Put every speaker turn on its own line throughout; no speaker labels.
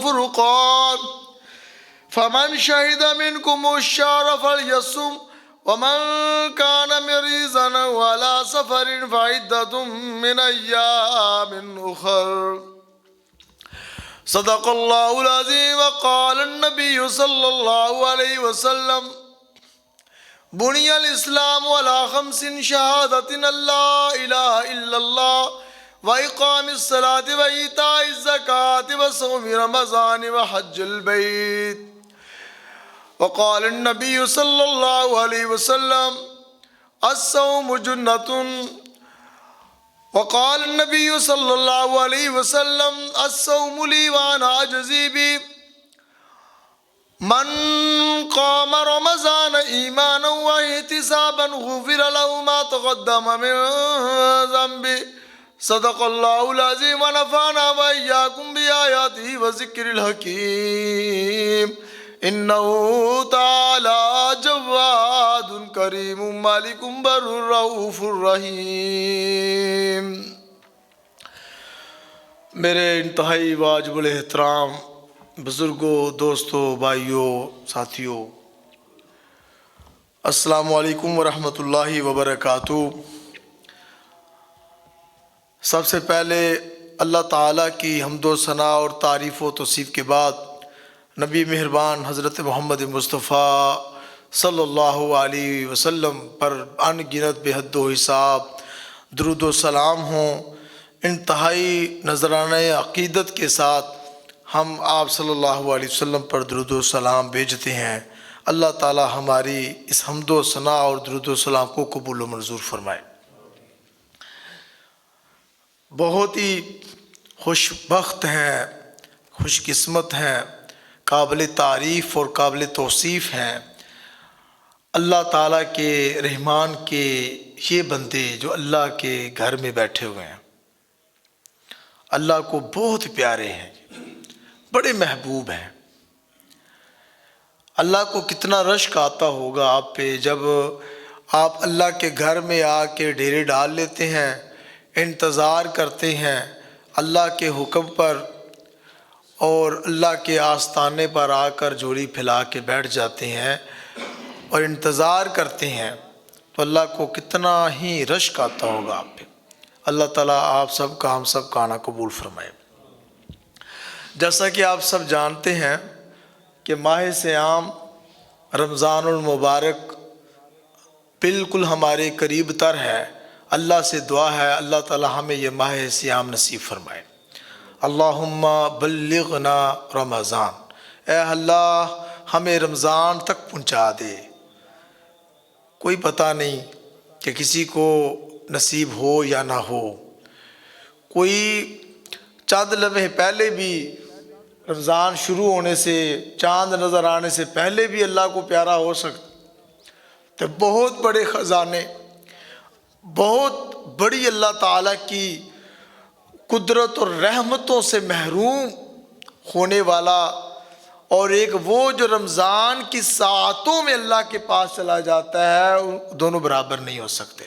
فرقان فمن شهد منكم الشهر فليصم ومن كان مريضا وعلى سفر فعدة من أيام أخر صدق الله العظيم. وقال النبي صلى الله عليه وسلم بني الإسلام على 5 شهادة أن لا إله إلا الله وإقام الصلاة وإيتاء الزكاة وصوم رمضان وحج البيت. وقال النبي صلى الله عليه وسلم الصوم جنة. وقال النبي صلى الله عليه وسلم الصوم لي وأنا أجزي به من قام رمضان إيمانا واحتسابا غفر له ما تقدم من ذنبه. صدق الله العظيم ونفعنا وإياكم بآياته وذكر الحكيم. إنه تعالى جواد كريم مالك بر رؤوف رحيم. میرے انتہائی واجب الاحترام بزرگوں، دوستوں، بھائیوں، ساتھیوں، السلام علیکم ورحمۃ اللہ وبرکاتہ. سب سے پہلے اللہ تعالیٰ کی حمد و ثنا اور تعریف و توصیف کے بعد نبی مہربان حضرت محمد مصطفیٰ صلی اللہ علیہ وسلم پر ان گنت بے حد و حساب درود و سلام ہوں. انتہائی نذرانہ عقیدت کے ساتھ ہم آپ صلی اللہ علیہ وسلم پر درود و سلام بھیجتے ہیں. اللہ تعالی ہماری اس حمد و ثنا اور درود و سلام کو قبول و منظور فرمائے. بہت ہی خوش بخت ہیں، خوش قسمت ہیں، قابل تعریف اور قابل توصیف ہیں اللہ تعالیٰ کے رحمان کے یہ بندے جو اللہ کے گھر میں بیٹھے ہوئے ہیں، اللہ کو بہت پیارے ہیں، بڑے محبوب ہیں. اللہ کو کتنا رشک آتا ہوگا آپ پہ جب آپ اللہ کے گھر میں آ کے ڈیرے ڈال لیتے ہیں، انتظار کرتے ہیں اللہ کے حکم پر اور اللہ کے آستانے پر آ کر جوڑی پھیلا کے بیٹھ جاتے ہیں اور انتظار کرتے ہیں، تو اللہ کو کتنا ہی رشک آتا ہوگا آپ پہ. اللہ تعالیٰ آپ سب کا ہم سب کا آنا قبول فرمائے. جیسا کہ آپ سب جانتے ہیں کہ ماہ صیام رمضان المبارک بالکل ہمارے قریب تر ہے. اللہ سے دعا ہے اللہ تعالیٰ ہمیں یہ ماہ صیام نصیب فرمائے. اللہم بلغنا رمضان، اے اللہ ہمیں رمضان تک پہنچا دے. کوئی پتہ نہیں کہ کسی کو نصیب ہو یا نہ ہو. کوئی چند لمحے پہلے بھی رمضان شروع ہونے سے، چاند نظر آنے سے پہلے بھی اللہ کو پیارا ہو سکتا. تو بہت بڑے خزانے، بہت بڑی اللہ تعالیٰ کی قدرت اور رحمتوں سے محروم ہونے والا، اور ایک وہ جو رمضان کی ساعتوں میں اللہ کے پاس چلا جاتا ہے، دونوں برابر نہیں ہو سکتے.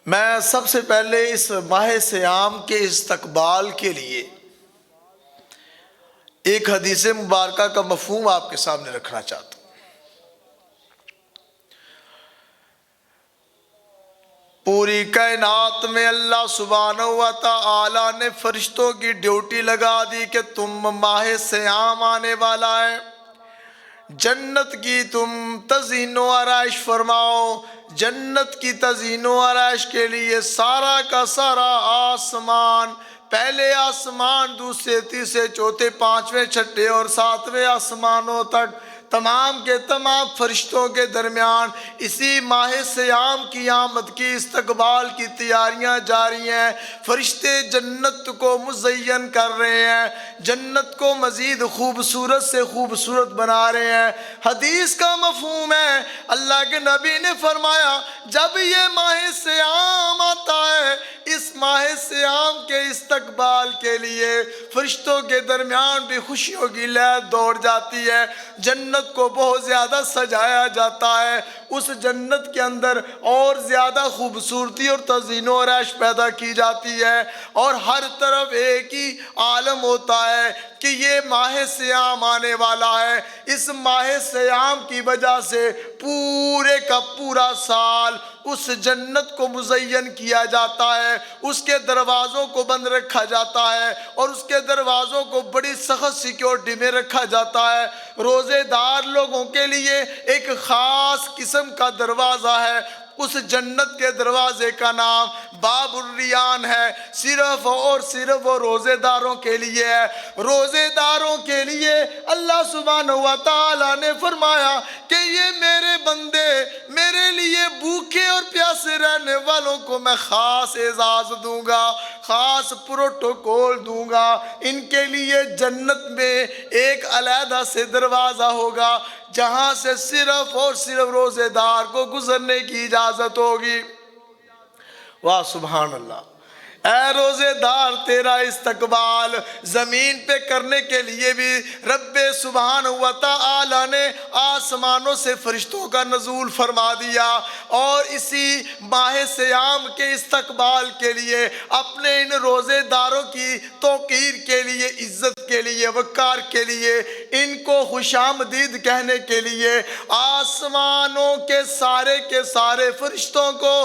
میں سب سے پہلے اس ماہ صیام کے استقبال کے لیے ایک حدیث مبارکہ کا مفہوم آپ کے سامنے رکھنا چاہتا ہوں. پوری کائنات میں اللہ سبحانہ و تعالی نے فرشتوں کی ڈیوٹی لگا دی کہ تم ماہ صیام آنے والا ہے، جنت کی تم تزئین و آرائش فرماؤ. جنت کی تزئین و آرائش کے لیے سارا کا سارا آسمان، پہلے آسمان، دوسرے، تیسرے، چوتھے، پانچویں، چھٹے اور ساتویں آسمانوں تک تمام کے تمام فرشتوں کے درمیان اسی ماہ صیام کی آمد کی استقبال کی تیاریاں جاری ہیں. فرشتے جنت کو مزین کر رہے ہیں، جنت کو مزید خوبصورت سے خوبصورت بنا رہے ہیں. حدیث کا مفہوم ہے، اللہ کے نبی نے فرمایا جب یہ ماہ صیام آتا ہے، اس ماہ صیام کے استقبال کے لیے فرشتوں کے درمیان بھی خوشیوں کی لہر دوڑ جاتی ہے. جنت جنت کو بہت زیادہ سجایا جاتا ہے، اس جنت کے اندر اور زیادہ خوبصورتی اور تزئین و آرائش پیدا کی جاتی ہے، اور ہر طرف ایک ہی عالم ہوتا ہے کہ یہ ماہ سیام آنے والا ہے۔ اس ماہ سیام کی وجہ سے پورے کا پورا سال اس جنت کو مزین کیا جاتا ہے، اس کے دروازوں کو بند رکھا جاتا ہے، اور اس کے دروازوں کو بڑی سخت سیکیورٹی میں رکھا جاتا ہے۔ روزے دار لوگوں کے لیے ایک خاص قسم کا دروازہ ہے، اس جنت کے دروازے کا نام باب الریان ہے، صرف اور صرف وہ روزے داروں کے لیے ہے۔ روزے داروں کے لیے اللہ سبحانہ و تعالیٰ نے فرمایا کہ یہ میرے بندے، میرے لیے بھوکے اور پیاسے رہنے والوں کو میں خاص اعزاز دوں گا، خاص پروٹوکول دوں گا۔ ان کے لیے جنت میں ایک علیحدہ سے دروازہ ہوگا جہاں سے صرف اور صرف روزے دار کو گزرنے کی اجازت ہوگی۔ واہ سبحان اللہ! اے روزے دار، تیرا استقبال زمین پہ کرنے کے لیے بھی رب سبحانہ و تعالی نے آسمانوں سے فرشتوں کا نزول فرما دیا، اور اسی ماہ سیام کے استقبال کے لیے، اپنے ان روزے داروں کی توقیر کے لیے، عزت کے لیے، وقار کے لیے، ان کو خوش آمدید کہنے کے لیے آسمانوں کے سارے فرشتوں کو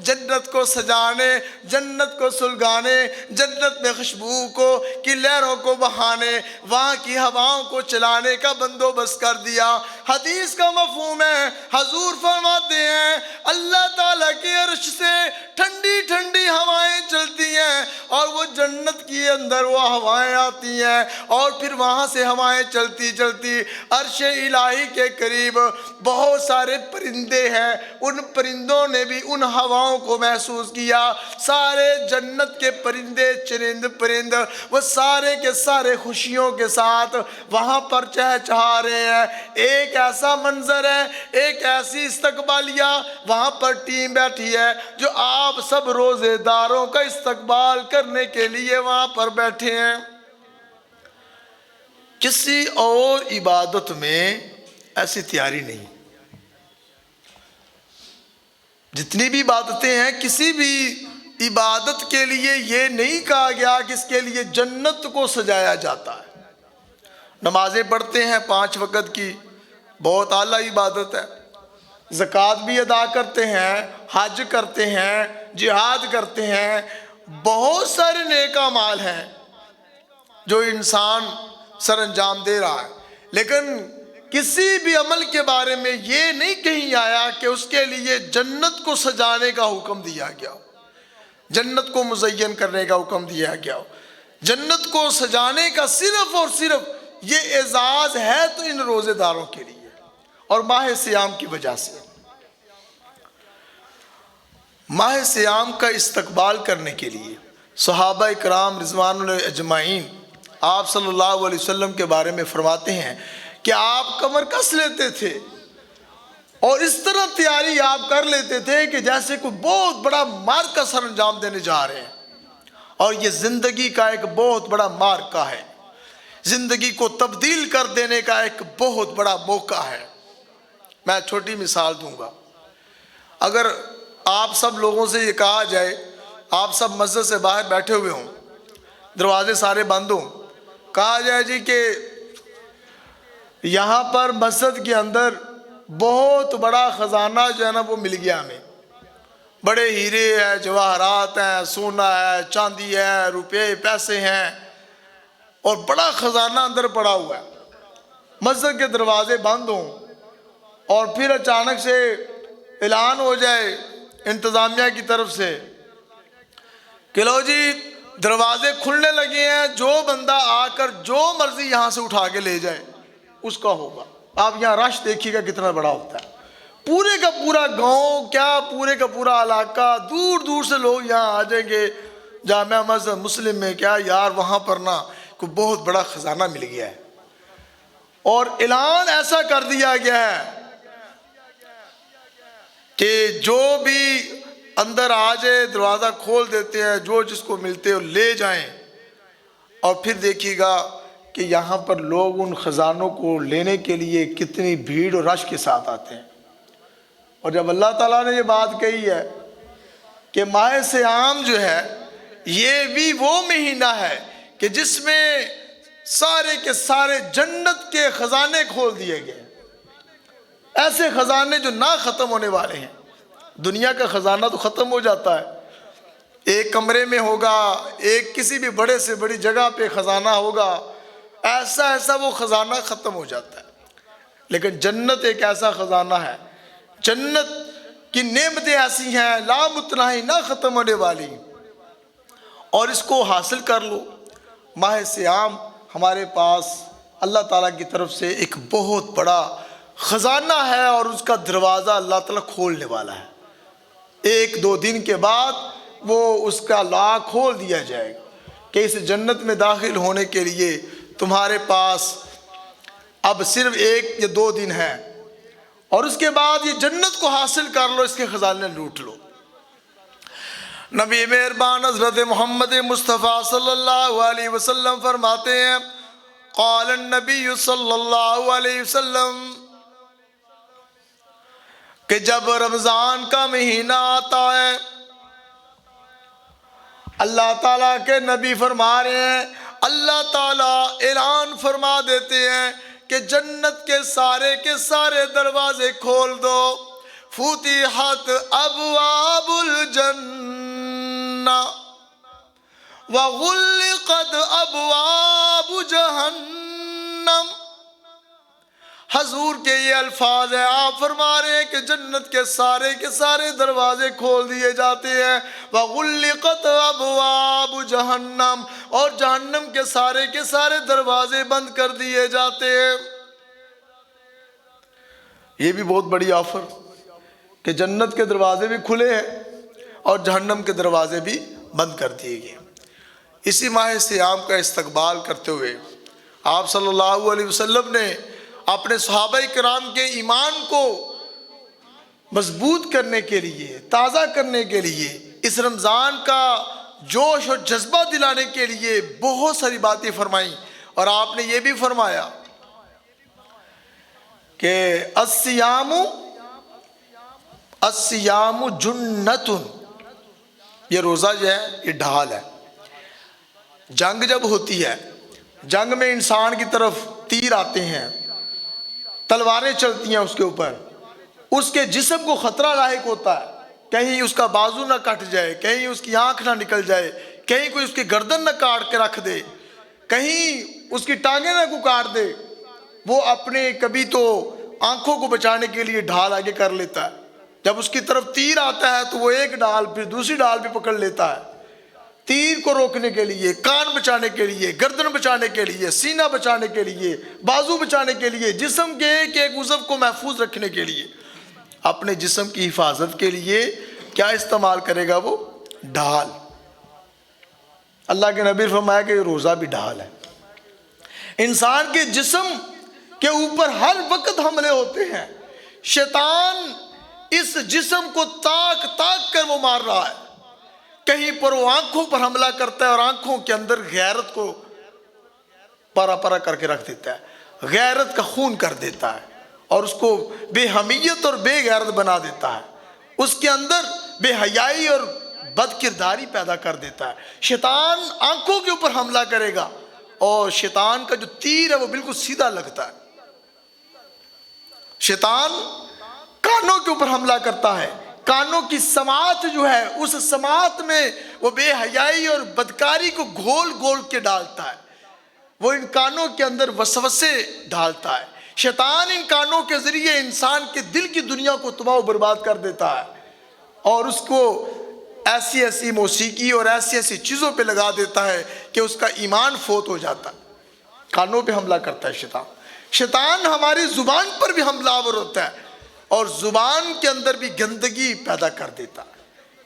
جنت کو سجانے، جنت کو سلگانے، جنت میں خوشبو کی لہروں کو بہانے، وہاں کی ہواؤں کو چلانے کا بندوبست کر دیا۔ حدیث کا مفہوم ہے، حضور فرماتے ہیں اللہ تعالیٰ کے عرش سے ٹھنڈی ٹھنڈی ہوائیں چلتی ہیں، اور وہ جنت کے اندر وہ ہوائیں آتی ہیں، اور پھر وہاں سے ہوائیں چلتی چلتی عرش الہی کے قریب بہت سارے پرندے ہیں، ان پرندوں نے بھی ان ہواؤں کو محسوس کیا۔ سارے جنت کے پرندے، چرند پرند، وہ سارے کے سارے خوشیوں کے ساتھ وہاں پر چہچہا رہے ہیں۔ ایک ایسا منظر ہے، ایک ایسی استقبالیہ، وہاں پر ٹیم بیٹھی ہے جو آپ سب روزے داروں کا استقبال کرنے کے لیے وہاں پر بیٹھے ہیں۔ کسی اور عبادت میں ایسی تیاری نہیں۔ جتنی بھی عبادتیں ہیں، کسی بھی عبادت کے لیے یہ نہیں کہا گیا کہ اس کے لیے جنت کو سجایا جاتا ہے۔ نمازیں پڑھتے ہیں 5 وقت کی، بہت اعلیٰ عبادت ہے۔ زکوٰۃ بھی ادا کرتے ہیں، حج کرتے ہیں، جہاد کرتے ہیں، بہت سارے نیک اعمال ہیں جو انسان سر انجام دے رہا ہے، لیکن کسی بھی عمل کے بارے میں یہ نہیں کہیں آیا کہ اس کے لیے جنت کو سجانے کا حکم دیا گیا ہو، جنت کو مزین کرنے کا حکم دیا گیا ہو۔ جنت کو سجانے کا صرف اور صرف یہ اعزاز ہے تو ان روزے داروں کے لیے، اور ماہ سیام کی وجہ سے۔ ماہ سیام کا استقبال کرنے کے لیے صحابہ اکرام رضوان اللہ اجمعین آپ صلی اللہ علیہ وسلم کے بارے میں فرماتے ہیں کہ آپ کمر کس لیتے تھے، اور اس طرح تیاری آپ کر لیتے تھے کہ جیسے کوئی بہت بڑا معرکہ سر انجام دینے جا رہے ہیں، اور یہ زندگی کا ایک بہت بڑا معرکہ ہے، زندگی کو تبدیل کر دینے کا ایک بہت بڑا موقع ہے۔ میں چھوٹی مثال دوں گا۔ اگر آپ سب لوگوں سے یہ کہا جائے، آپ سب مسجد سے باہر بیٹھے ہوئے ہوں، دروازے سارے بند ہوں، کہا جائے جی کہ یہاں پر مسجد کے اندر بہت بڑا خزانہ جو ہے نا وہ مل گیا ہمیں، بڑے ہیرے ہیں، جواہرات ہیں، سونا ہے، چاندی ہے، روپے پیسے ہیں، اور بڑا خزانہ اندر پڑا ہوا ہے۔ مسجد کے دروازے بند ہوں، اور پھر اچانک سے اعلان ہو جائے انتظامیہ کی طرف سے کہ لو جی دروازے کھلنے لگے ہیں، جو بندہ آ کر جو مرضی یہاں سے اٹھا کے لے جائے اس کا ہوگا۔ آپ یہاں رش دیکھیے گا کتنا بڑا ہوتا ہے، پورے کا پورا گاؤں کیا پورے کا پورا علاقہ، دور دور سے لوگ یہاں آ جائیں گے۔ جامعہ مسجد مسلم میں کیا یار، وہاں پر نا کوئی بہت بڑا خزانہ مل گیا ہے، اور اعلان ایسا کر دیا گیا ہے کہ جو بھی اندر آ جائے دروازہ کھول دیتے ہیں، جو جس کو ملتے ہو لے جائیں۔ اور پھر دیکھیے گا کہ یہاں پر لوگ ان خزانوں کو لینے کے لیے کتنی بھیڑ اور رش کے ساتھ آتے ہیں۔ اور جب اللہ تعالیٰ نے یہ بات کہی ہے کہ ماہ صیام جو ہے یہ بھی وہ مہینہ ہے کہ جس میں سارے کے سارے جنت کے خزانے کھول دیے گئے، ایسے خزانے جو نہ ختم ہونے والے ہیں۔ دنیا کا خزانہ تو ختم ہو جاتا ہے، ایک کمرے میں ہوگا، ایک کسی بھی بڑے سے بڑی جگہ پہ خزانہ ہوگا، ایسا وہ خزانہ ختم ہو جاتا ہے۔ لیکن جنت ایک ایسا خزانہ ہے، جنت کی نعمتیں ایسی ہیں لا متناہی، نہ ختم ہونے والی، اور اس کو حاصل کر لو۔ ماہ صیام ہمارے پاس اللہ تعالیٰ کی طرف سے ایک بہت بڑا خزانہ ہے، اور اس کا دروازہ اللہ تعالیٰ کھولنے والا ہے۔ 1-2 دن کے بعد وہ اس کا لاک کھول دیا جائے گا کہ اس جنت میں داخل ہونے کے لیے تمہارے پاس اب صرف 1 یا 2 دن ہے، اور اس کے بعد یہ جنت کو حاصل کر لو، اس کے خزانے لوٹ لو۔ نبی مہربان حضرت محمد مصطفیٰ صلی اللہ علیہ وسلم فرماتے ہیں، قال النبی صلی اللہ علیہ وسلم، کہ جب رمضان کا مہینہ آتا ہے اللہ تعالیٰ کے نبی فرما رہے ہیں، اللہ تعالیٰ اعلان فرما دیتے ہیں کہ جنت کے سارے دروازے کھول دو۔ فتحت ابواب الجنہ وغلقت ابواب جہنم۔ حضور کے یہ الفاظ ہیں، آپ فرما رہے ہیں کہ جنت کے سارے دروازے کھول دیے جاتے ہیں، وغلقت ابواب جہنم، اور جہنم کے سارے دروازے بند کر دیے جاتے ہیں۔ یہ بھی بہت بڑی آفر کہ جنت کے دروازے بھی کھلے ہیں اور جہنم کے دروازے بھی بند کر دیے گئے۔ اسی ماہ صیام کا استقبال کرتے ہوئے آپ صلی اللہ علیہ وسلم نے اپنے صحابہ کرام کے ایمان کو مضبوط کرنے کے لیے، تازہ کرنے کے لیے، اس رمضان کا جوش اور جذبہ دلانے کے لیے بہت ساری باتیں فرمائیں، اور آپ نے یہ بھی فرمایا کہ الصیام جنت، یہ روزہ جو ہے یہ ڈھال ہے۔ جنگ جب ہوتی ہے، جنگ میں انسان کی طرف تیر آتے ہیں، تلواریں چلتی ہیں اس کے اوپر، اس کے جسم کو خطرہ لاحق ہوتا ہے، کہیں اس کا بازو نہ کٹ جائے، کہیں اس کی آنکھ نہ نکل جائے، کہیں کوئی اس کی گردن نہ کاٹ کے رکھ دے، کہیں اس کی ٹانگیں نہ کو کاٹ دے۔ وہ اپنے کبھی تو آنکھوں کو بچانے کے لیے ڈھال آگے کر لیتا ہے، جب اس کی طرف تیر آتا ہے تو وہ ایک ڈھال پھر دوسری ڈھال بھی پکڑ لیتا ہے، تیر کو روکنے کے لیے، کان بچانے کے لیے، گردن بچانے کے لیے، سینہ بچانے کے لیے، بازو بچانے کے لیے، جسم کے ایک عضو کو محفوظ رکھنے کے لیے، اپنے جسم کی حفاظت کے لیے کیا استعمال کرے گا؟ وہ ڈھال۔ اللہ کے نبی فرمایا کہ یہ روزہ بھی ڈھال ہے۔ انسان کے جسم کے اوپر ہر وقت حملے ہوتے ہیں، شیطان اس جسم کو تاک کر وہ مار رہا ہے، کہیں پر وہ آنکھوں پر حملہ کرتا ہے اور آنکھوں کے اندر غیرت کو پارا کر کے رکھ دیتا ہے، غیرت کا خون کر دیتا ہے، اور اس کو بے حمیت اور بے غیرت بنا دیتا ہے، اس کے اندر بے حیائی اور بد کرداری پیدا کر دیتا ہے۔ شیطان آنکھوں کے اوپر حملہ کرے گا، اور شیطان کا جو تیر ہے وہ بالکل سیدھا لگتا ہے۔ شیطان کانوں کے اوپر حملہ کرتا ہے، کانوں کی سماعت جو ہے، اس سماعت میں وہ بے حیائی اور بدکاری کو گھول کے ڈالتا ہے، وہ ان کانوں کے اندر وسوسے ڈالتا ہے۔ شیطان ان کانوں کے ذریعے انسان کے دل کی دنیا کو تباہ و برباد کر دیتا ہے، اور اس کو ایسی موسیقی اور ایسی چیزوں پہ لگا دیتا ہے کہ اس کا ایمان فوت ہو جاتا ہے۔ کانوں پہ حملہ کرتا ہے شیطان ہماری زبان پر بھی حملہ آور ہوتا ہے، اور زبان کے اندر بھی گندگی پیدا کر دیتا ہے۔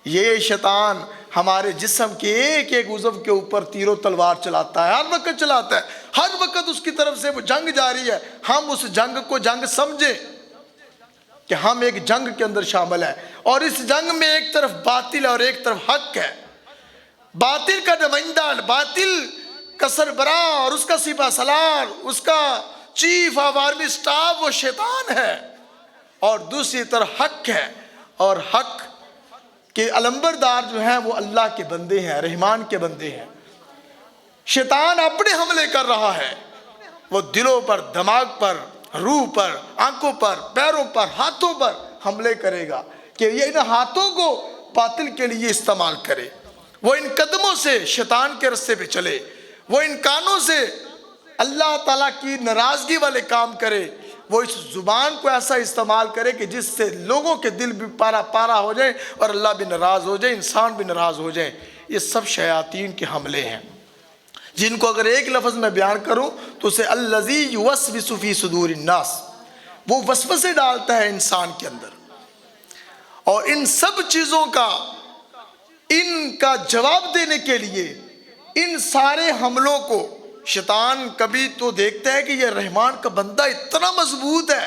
یہ شیطان ہمارے جسم کے ایک عضو کے اوپر تیر و تلوار چلاتا ہے، ہر وقت چلاتا ہے، ہر وقت اس کی طرف سے وہ جنگ جاری ہے۔ ہم اس جنگ کو جنگ سمجھیں کہ ہم ایک جنگ کے اندر شامل ہیں، اور اس جنگ میں ایک طرف باطل ہے اور ایک طرف حق ہے۔ باطل کا نمائندہ، باطل کا سربراہ اور اس کا سپہ سالار، اس کا چیف آف آرمی سٹاف وہ شیطان ہے، اور دوسری طرف حق ہے، اور حق کے علمبردار جو ہیں وہ اللہ کے بندے ہیں، رحمان کے بندے ہیں۔ شیطان اپنے حملے کر رہا ہے، وہ دلوں پر، دماغ پر، روح پر، آنکھوں پر، پیروں پر، ہاتھوں پر حملے کرے گا کہ یہ ان ہاتھوں کو باطل کے لیے استعمال کرے، وہ ان قدموں سے شیطان کے رستے پہ چلے، وہ ان کانوں سے اللہ تعالیٰ کی ناراضگی والے کام کرے، وہ اس زبان کو ایسا استعمال کرے کہ جس سے لوگوں کے دل بھی پارا پارا ہو جائے اور اللہ بھی ناراض ہو جائے، انسان بھی ناراض ہو جائے۔ یہ سب شیاطین کے حملے ہیں، جن کو اگر ایک لفظ میں بیان کروں تو اسے الذی یوسوس فی صدور الناس، وہ وسوسے ڈالتا ہے انسان کے اندر۔ اور ان سب چیزوں کا، ان کا جواب دینے کے لیے، ان سارے حملوں کو شیطان کبھی تو دیکھتا ہے کہ یہ رحمان کا بندہ اتنا مضبوط ہے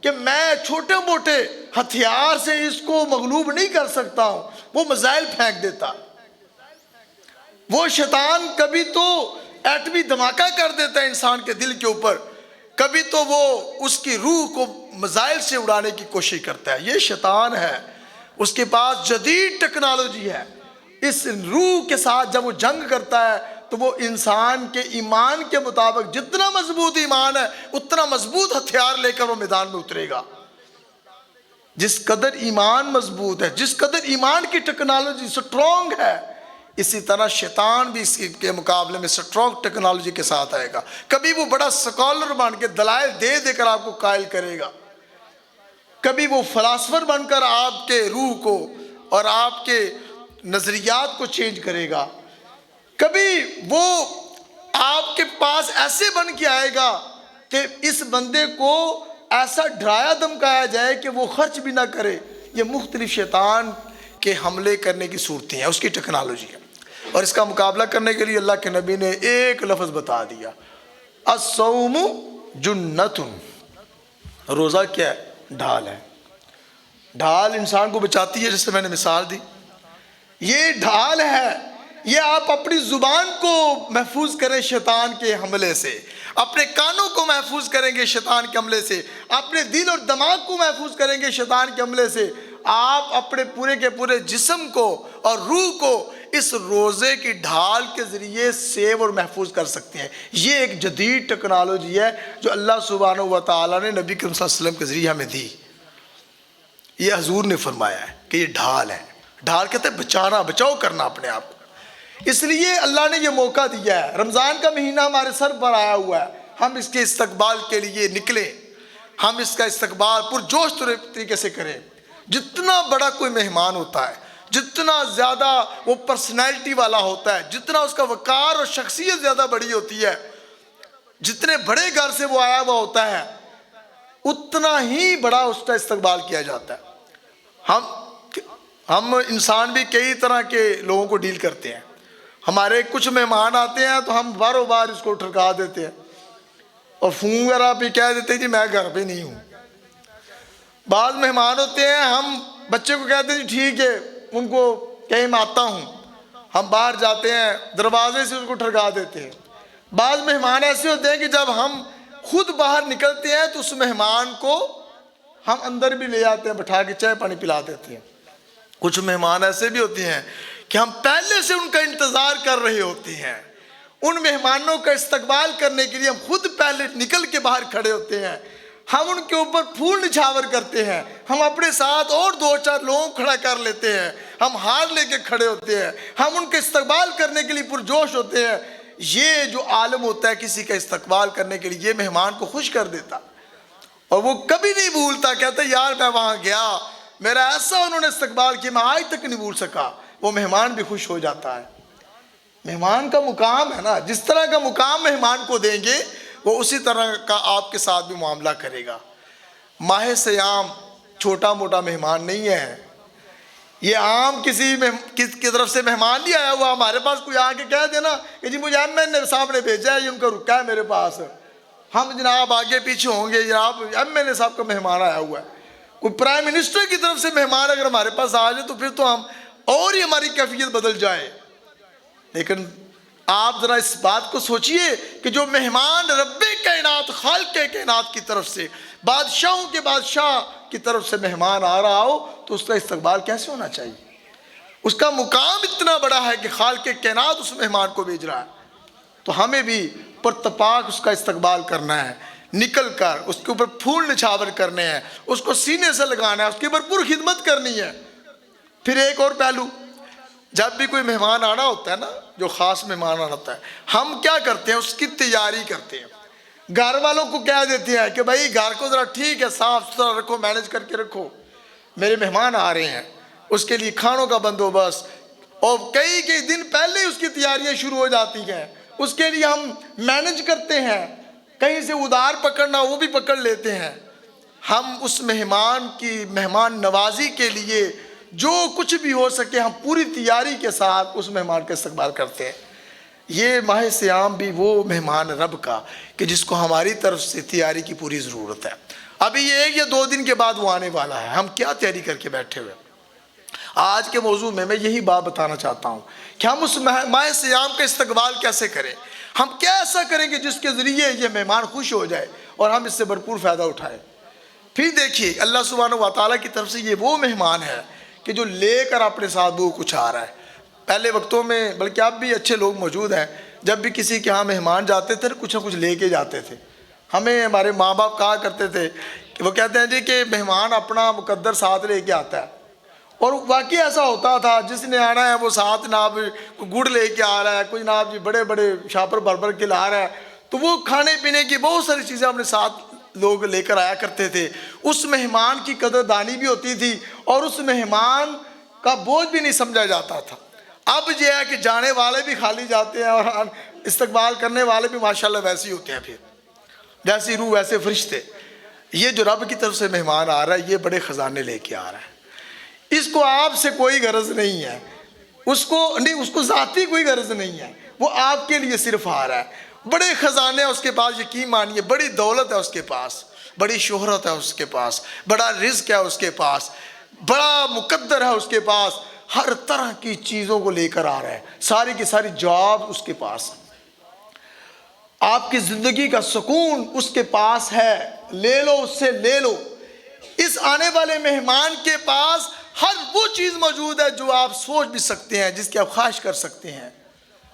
کہ میں چھوٹے موٹے ہتھیار سے اس کو مغلوب نہیں کر سکتا ہوں، وہ میزائل پھینک دیتا۔ وہ شیطان کبھی تو ایٹمی دھماکہ کر دیتا ہے انسان کے دل کے اوپر، کبھی تو وہ اس کی روح کو میزائل سے اڑانے کی کوشش کرتا ہے۔ یہ شیطان ہے، اس کے پاس جدید ٹیکنالوجی ہے۔ اس روح کے ساتھ جب وہ جنگ کرتا ہے تو وہ انسان کے ایمان کے مطابق جتنا مضبوط ایمان ہے اتنا مضبوط ہتھیار لے کر وہ میدان میں اترے گا۔ جس قدر ایمان مضبوط ہے، جس قدر ایمان کی ٹیکنالوجی سٹرونگ ہے، اسی طرح شیطان بھی اس کے مقابلے میں سٹرونگ ٹیکنالوجی کے ساتھ آئے گا۔ کبھی وہ بڑا سکالر بن کے دلائل دے دے کر آپ کو قائل کرے گا، کبھی وہ فلاسفر بن کر آپ کے روح کو اور آپ کے نظریات کو چینج کرے گا، کبھی وہ آپ کے پاس ایسے بن کے آئے گا کہ اس بندے کو ایسا ڈرایا دھمکایا جائے کہ وہ خرچ بھی نہ کرے۔ یہ مختلف شیطان کے حملے کرنے کی صورتیں ہیں، اس کی ٹیکنالوجی ہے۔ اور اس کا مقابلہ کرنے کے لیے اللہ کے نبی نے ایک لفظ بتا دیا، الصوم جنۃ، روزہ کیا ہے؟ ڈھال ہے۔ ڈھال انسان کو بچاتی ہے، جس سے میں نے مثال دی، یہ ڈھال ہے۔ یہ آپ اپنی زبان کو محفوظ کریں شیطان کے حملے سے، اپنے کانوں کو محفوظ کریں گے شیطان کے حملے سے، اپنے دل اور دماغ کو محفوظ کریں گے شیطان کے حملے سے، آپ اپنے پورے کے پورے جسم کو اور روح کو اس روزے کی ڈھال کے ذریعے سیو اور محفوظ کر سکتے ہیں۔ یہ ایک جدید ٹیکنالوجی ہے جو اللہ سبحانہ و تعالیٰ نے نبی کریم صلی اللہ علیہ وسلم کے ذریعے ہمیں دی۔ یہ حضور نے فرمایا ہے کہ یہ ڈھال ہے۔ ڈھال کہتے ہیں بچانا، بچاؤ کرنا اپنے آپ کو۔ اس لیے اللہ نے یہ موقع دیا ہے، رمضان کا مہینہ ہمارے سر پر آیا ہوا ہے، ہم اس کے استقبال کے لیے نکلیں، ہم اس کا استقبال پرجوش طریقے سے کریں۔ جتنا بڑا کوئی مہمان ہوتا ہے، جتنا زیادہ وہ پرسنالٹی والا ہوتا ہے، جتنا اس کا وقار اور شخصیت زیادہ بڑی ہوتی ہے، جتنے بڑے گھر سے وہ آیا ہوا ہوتا ہے، اتنا ہی بڑا اس کا استقبال کیا جاتا ہے۔ ہم انسان بھی کئی طرح کے لوگوں کو ڈیل کرتے ہیں۔ ہمارے کچھ مہمان آتے ہیں تو ہم باروں بار اس کو ٹھرکا دیتے ہیں اور فون وغیرہ بھی کہہ دیتے ہیں جی میں گھر پہ نہیں ہوں۔ بعض مہمان ہوتے ہیں، ہم بچے کو کہتے ہیں جی ٹھیک ہے، ان کو کہیں میں آتا ہوں، ہم باہر جاتے ہیں دروازے سے اس کو ٹھرکا دیتے ہیں۔ بعض مہمان ایسے ہوتے ہیں کہ جب ہم خود باہر نکلتے ہیں تو اس مہمان کو ہم اندر بھی لے آتے ہیں، بٹھا کے چائے پانی پلا دیتے ہیں۔ کچھ مہمان ایسے بھی ہوتے ہیں کہ ہم پہلے سے ان کا انتظار کر رہے ہوتے ہیں، ان مہمانوں کا استقبال کرنے کے لیے ہم خود پہلے نکل کے باہر کھڑے ہوتے ہیں، ہم ان کے اوپر پھول نچھاور کرتے ہیں، ہم اپنے ساتھ اور دو چار لوگوں کو کھڑا کر لیتے ہیں، ہم ہار لے کے کھڑے ہوتے ہیں، ہم ان کے استقبال کرنے کے لیے پرجوش ہوتے ہیں۔ یہ جو عالم ہوتا ہے کسی کا استقبال کرنے کے لیے، یہ مہمان کو خوش کر دیتا اور وہ کبھی نہیں بھولتا، کہتا یار میں وہاں گیا، میرا ایسا انہوں نے استقبال کیا میں آج تک نہیں بھول سکا۔ وہ مہمان بھی خوش ہو جاتا ہے۔ مہمان کا مقام ہے نا، جس طرح کا مقام مہمان کو دیں گے وہ اسی طرح کا آپ کے ساتھ بھی معاملہ کرے گا۔ ماہ سیام چھوٹا موٹا مہمان نہیں ہے، یہ عام کسی کی طرف سے مہمان نہیں آیا ہوا۔ ہمارے پاس کوئی آ کے کہہ دینا کہ جی مجھے ایم این اے صاحب نے بھیجا ہے، یہ ان کا رکا ہے میرے پاس، ہم جناب آگے پیچھے ہوں گے، جناب ایم این اے صاحب کا مہمان آیا ہوا ہے۔ کوئی پرائم منسٹر کی طرف سے مہمان اگر ہمارے پاس آ جائے تو پھر تو ہم اور ہی ہماری کیفیت بدل جائے۔ لیکن آپ ذرا اس بات کو سوچئے کہ جو مہمان رب کائنات خالق کائنات کی طرف سے، بادشاہوں کے بادشاہ کی طرف سے مہمان آ رہا ہو تو اس کا استقبال کیسے ہونا چاہیے؟ اس کا مقام اتنا بڑا ہے کہ خالق کائنات اس مہمان کو بھیج رہا ہے، تو ہمیں بھی پرتپاک اس کا استقبال کرنا ہے، نکل کر اس کے اوپر پھول نچھاور کرنے ہیں، اس کو سینے سے لگانا ہے، اس کی بھرپور خدمت کرنی ہے۔ پھر ایک اور پہلو، جب بھی کوئی مہمان آنا ہوتا ہے نا، جو خاص مہمان آنا ہوتا ہے، ہم کیا کرتے ہیں؟ اس کی تیاری کرتے ہیں، گھر والوں کو کہہ دیتے ہیں کہ بھائی گھر کو ذرا ٹھیک ہے صاف ستھرا رکھو، مینج کر کے رکھو، میرے مہمان آ رہے ہیں، اس کے لیے کھانوں کا بندوبست، اور کئی دن پہلے ہی اس کی تیاریاں شروع ہو جاتی ہیں، اس کے لیے ہم مینج کرتے ہیں، کہیں سے ادھار پکڑنا وہ بھی پکڑ لیتے ہیں۔ ہم اس مہمان کی مہمان نوازی کے لیے جو کچھ بھی ہو سکے ہم پوری تیاری کے ساتھ اس مہمان کا استقبال کرتے ہیں۔ یہ ماہ صیام بھی وہ مہمان رب کا کہ جس کو ہماری طرف سے تیاری کی پوری ضرورت ہے۔ ابھی یہ 1 یا 2 دن کے بعد وہ آنے والا ہے، ہم کیا تیاری کر کے بیٹھے ہوئے؟ آج کے موضوع میں یہی بات بتانا چاہتا ہوں کہ ہم اس ماہ صیام کا استقبال کیسے کریں، ہم کیا ایسا کریں کہ جس کے ذریعے یہ مہمان خوش ہو جائے اور ہم اس سے بھرپور فائدہ اٹھائیں۔ پھر دیکھیے اللہ سبحانہ و تعالیٰ کی طرف سے یہ وہ مہمان ہے کہ جو لے کر اپنے ساتھ وہ کچھ آ رہا ہے۔ پہلے وقتوں میں بلکہ اب بھی اچھے لوگ موجود ہیں، جب بھی کسی کے ہاں مہمان جاتے تھے کچھ نہ کچھ لے کے جاتے تھے۔ ہمیں ہمارے ماں باپ کہا کرتے تھے کہ وہ کہتے ہیں جی کہ مہمان اپنا مقدر ساتھ لے کے آتا ہے، اور واقعی ایسا ہوتا تھا، جس نے آنا ہے وہ ساتھ جناب گڑ لے کے آ رہا ہے، کوئی جناب جی بڑے بڑے شاپر بھر کے لا رہا ہے، تو وہ کھانے پینے کی بہت ساری چیزیں اپنے ساتھ لوگ لے کر آیا کرتے تھے۔ اس مہمان کی قدر دانی بھی ہوتی تھی اور اس مہمان کا بوجھ بھی نہیں سمجھا جاتا تھا۔ اب یہ ہے کہ جانے والے بھی خالی جاتے ہیں اور استقبال کرنے والے بھی ماشاءاللہ ویسے ہی ہوتے ہیں، پھر جیسی روح ویسے فرشتے۔ یہ جو رب کی طرف سے مہمان آ رہا ہے یہ بڑے خزانے لے کے آ رہا ہے، اس کو آپ سے کوئی غرض نہیں ہے، اس کو ذاتی کوئی غرض نہیں ہے، وہ آپ کے لیے صرف آ رہا ہے۔ بڑے خزانے ہیں اس کے پاس، یقین مانیے، بڑی دولت ہے اس کے پاس، بڑی شہرت ہے اس کے پاس، بڑا رزق ہے اس کے پاس، بڑا مقدر ہے اس کے پاس، ہر طرح کی چیزوں کو لے کر آ رہا ہے، ساری کی ساری جواب اس کے پاس ہے۔ آپ کی زندگی کا سکون اس کے پاس ہے، لے لو اس سے لے لو۔ اس آنے والے مہمان کے پاس ہر وہ چیز موجود ہے جو آپ سوچ بھی سکتے ہیں، جس کی آپ خواہش کر سکتے ہیں۔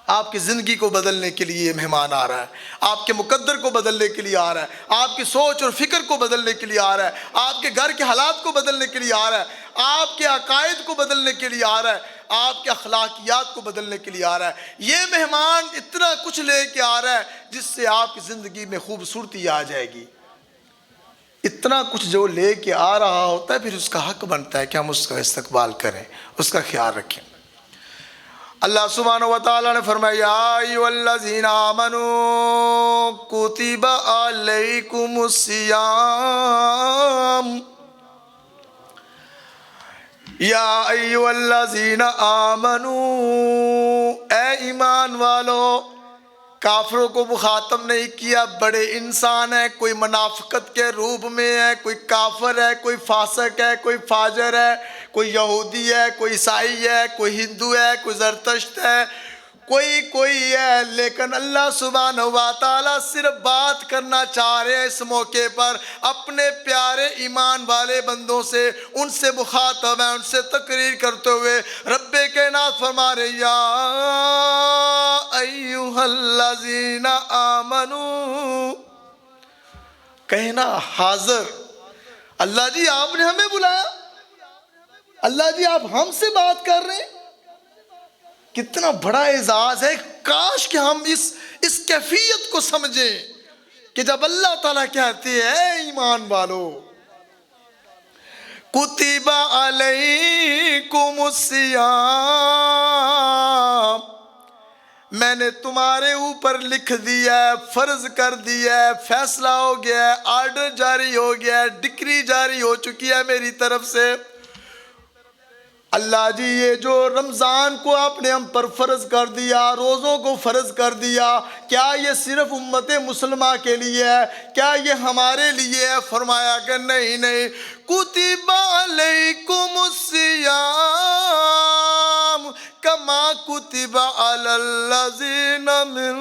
آپ کی زندگی کو بدلنے کے لیے یہ مہمان آ رہا ہے، آپ کے مقدر کو بدلنے کے لیے آ رہا ہے، آپ کی سوچ اور فکر کو بدلنے کے لیے آ رہا ہے، آپ کے گھر کے حالات کو بدلنے کے لیے آ رہا ہے، آپ کے عقائد کو بدلنے کے لیے آ رہا ہے، آپ کے اخلاقیات کو بدلنے کے لیے آ رہا ہے۔ یہ مہمان اتنا کچھ لے کے آ رہا ہے جس سے آپ کی زندگی میں خوبصورتی آ جائے گی۔ اتنا کچھ جو لے کے آ رہا ہوتا ہے، پھر اس کا حق بنتا ہے کہ ہم اس کا استقبال کریں، اس کا خیال رکھیں۔ اللہ سبحانہ و تعالیٰ نے فرمایا یا ایھا الذین آمنوا کتب علیکم الصیام، یا ایھا الذین آمنوا، اے ایمان والو، کافروں کو مخاطب نہیں کیا، بڑے انسان ہیں، کوئی منافقت کے روپ میں ہے، کوئی کافر ہے، کوئی فاسق ہے، کوئی فاجر ہے، کوئی یہودی ہے، کوئی عیسائی ہے، کوئی ہندو ہے، کوئی زرتشت ہے، کوئی ہے، لیکن اللہ سبحانہ و تعالیٰ صرف بات کرنا چاہ رہے ہیں اس موقع پر اپنے پیارے ایمان والے بندوں سے، ان سے مخاطب ہیں، ان سے تقریر کرتے ہوئے رب کائنات فرما رہے یا ایھا الذین آمنوا، کہنا حاضر، اللہ جی آپ نے ہمیں بلایا، اللہ جی آپ ہم سے بات کر رہے ہیں، کتنا بڑا اعزاز ہے۔ کاش کہ ہم اس کیفیت کو سمجھیں کہ جب اللہ تعالیٰ کہتے ہیں اے ایمان والو کتب علیکم الصیام، میں نے تمہارے اوپر لکھ دیا ہے، فرض کر دیا ہے، فیصلہ ہو گیا ہے، آرڈر جاری ہو گیا ہے، ڈکری جاری ہو چکی ہے میری طرف سے۔ اللہ جی یہ جو رمضان کو آپ نے ہم پر فرض کر دیا، روزوں کو فرض کر دیا، کیا یہ صرف امت مسلمہ کے لیے ہے؟ کیا یہ ہمارے لیے ہے؟ فرمایا کہ نہیں، کتب علیکم الصیام، کما کتب علی الذین من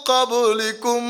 قبلکم،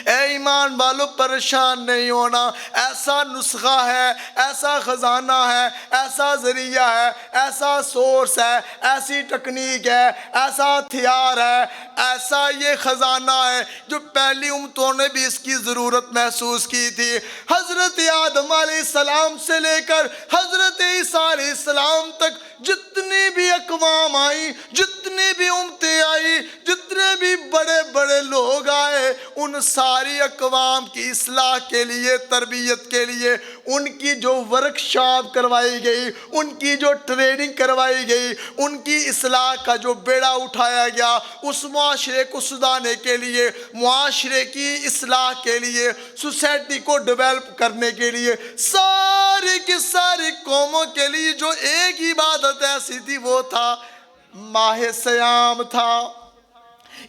اے ایمان والو پریشان نہیں ہونا، ایسا نسخہ ہے، ایسا خزانہ ہے، ایسا ذریعہ ہے، ایسا سورس ہے، ایسی ٹیکنیک ہے، ایسا ہتھیار ہے، ایسا یہ خزانہ ہے جو پہلی امتوں نے بھی اس کی ضرورت محسوس کی تھی۔ حضرت آدم علیہ السلام سے لے کر حضرت عیسیٰ علیہ السلام تک جتنی بھی اقوام آئی، جتنی بھی امتیں آئی، جتنے بھی بڑے بڑے لوگ آئے، ان ساری اقوام کی اصلاح کے لیے، تربیت کے لیے ان کی جو ورکشاپ کروائی گئی، ان کی جو ٹریننگ کروائی گئی، ان کی اصلاح کا جو بیڑا اٹھایا گیا، اس معاشرے کو سدھارنے کے لیے، معاشرے کی اصلاح کے لیے، سوسائٹی کو ڈیولپ کرنے کے لیے، ساری کی ساری قوموں کے لیے جو ایک عبادت ایسی تھی وہ تھا ماہ سیام تھا۔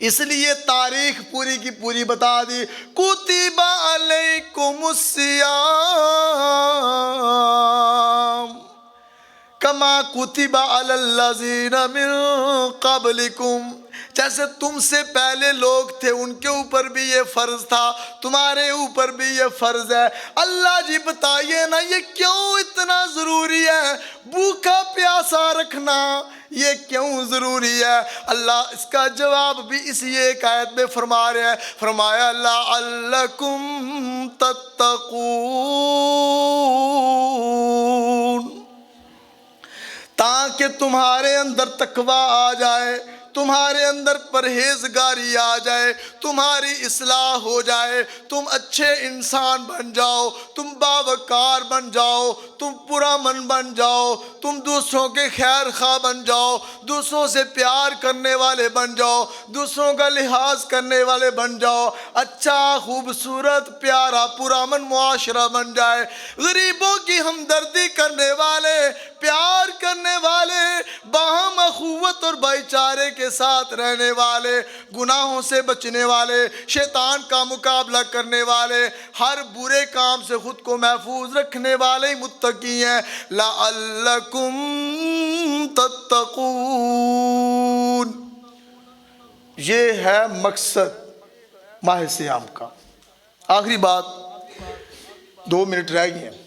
اس لیے تاریخ پوری کی پوری بتا دی، کتب علیکم الصیام کما کتب علی الذین من قبلکم، جیسے تم سے پہلے لوگ تھے ان کے اوپر بھی یہ فرض تھا، تمہارے اوپر بھی یہ فرض ہے۔ اللہ جی بتائیے نا یہ کیوں اتنا ضروری ہے؟ بھوکا پیاسا رکھنا یہ کیوں ضروری ہے؟ اللہ اس کا جواب بھی اسی ایک آیت میں فرما رہے ہیں، فرمایا لعلکم تتقون، تاکہ تمہارے اندر تقویٰ آ جائے، تمہارے اندر پرہیزگاری آ جائے، تمہاری اصلاح ہو جائے، تم اچھے انسان بن جاؤ، تم باوقار بن جاؤ، تم پرامن بن جاؤ، تم دوسروں کے خیر خواہ بن جاؤ، دوسروں سے پیار کرنے والے بن جاؤ، دوسروں کا لحاظ کرنے والے بن جاؤ، اچھا خوبصورت پیارا پرامن معاشرہ بن جائے، غریبوں کی ہمدردی کرنے والے، پیار کرنے والے، باہم اخوت اور بھائی چارے کے ساتھ رہنے والے، گناہوں سے بچنے والے، شیطان کا مقابلہ کرنے والے، ہر برے کام سے خود کو محفوظ رکھنے والے متقی ہیں۔ لعلکم تتقون، یہ ہے مقصد ماہ صیام کا۔ آخری بات، 2 منٹ رہ گئے ہیں،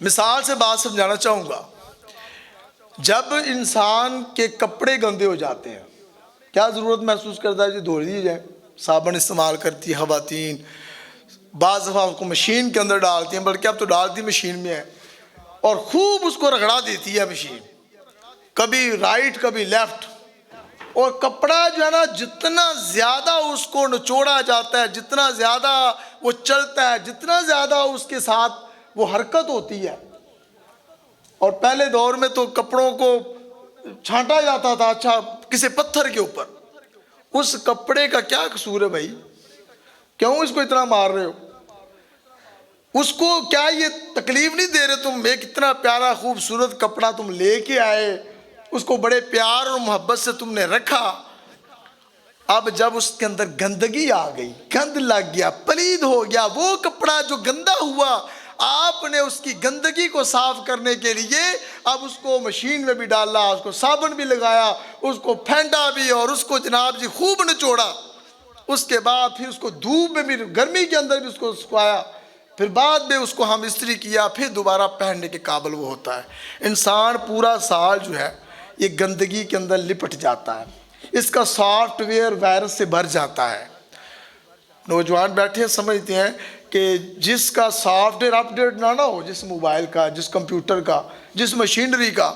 مثال سے بات سمجھانا چاہوں گا۔ جب انسان کے کپڑے گندے ہو جاتے ہیں کیا ضرورت محسوس کرتا ہے جی دھو دیے جائے؟ صابن استعمال کرتی ہے خواتین، بعض دفعہ اس کو مشین کے اندر ڈالتی ہیں، بلکہ اب تو ڈالتی مشین میں ہے، اور خوب اس کو رگڑا دیتی ہے مشین، کبھی رائٹ کبھی لیفٹ، اور کپڑا جو ہے نا جتنا زیادہ اس کو نچوڑا جاتا ہے، جتنا زیادہ وہ چلتا ہے، جتنا زیادہ اس کے ساتھ وہ حرکت ہوتی ہے، اور پہلے دور میں تو کپڑوں کو چھانٹا جاتا تھا، اچھا کسی پتھر کے اوپر، اس کپڑے کا کیا قصور ہے بھائی؟ کیوں اس کو اتنا مار رہے ہو؟ اس کو کیا یہ تکلیف نہیں دے رہے تم؟ ایک اتنا پیارا خوبصورت کپڑا تم لے کے آئے، اس کو بڑے پیار اور محبت سے تم نے رکھا، اب جب اس کے اندر گندگی آ گئی، گند لگ گیا، پلید ہو گیا، وہ کپڑا جو گندا ہوا، آپ نے اس کی گندگی کو صاف کرنے کے لیے اب اس کو مشین میں بھی ڈالا، اس کو صابن بھی لگایا، اس کو پھینٹا بھی، اور اس کو جناب جی خوب نچوڑا، اس کے بعد پھر اس کو دھوپ میں بھی، گرمی کے اندر بھی اس کو سکھایا، پھر بعد میں اس کو ہم استری کیا، پھر دوبارہ پہننے کے قابل وہ ہوتا ہے۔ انسان پورا سال جو ہے یہ گندگی کے اندر لپٹ جاتا ہے، اس کا سافٹ ویئر وائرس سے بھر جاتا ہے۔ نوجوان بیٹھے سمجھتے ہیں کہ جس کا سافٹ ویئر اپ ڈیٹ نہ ہو، جس موبائل کا، جس کمپیوٹر کا، جس مشینری کا،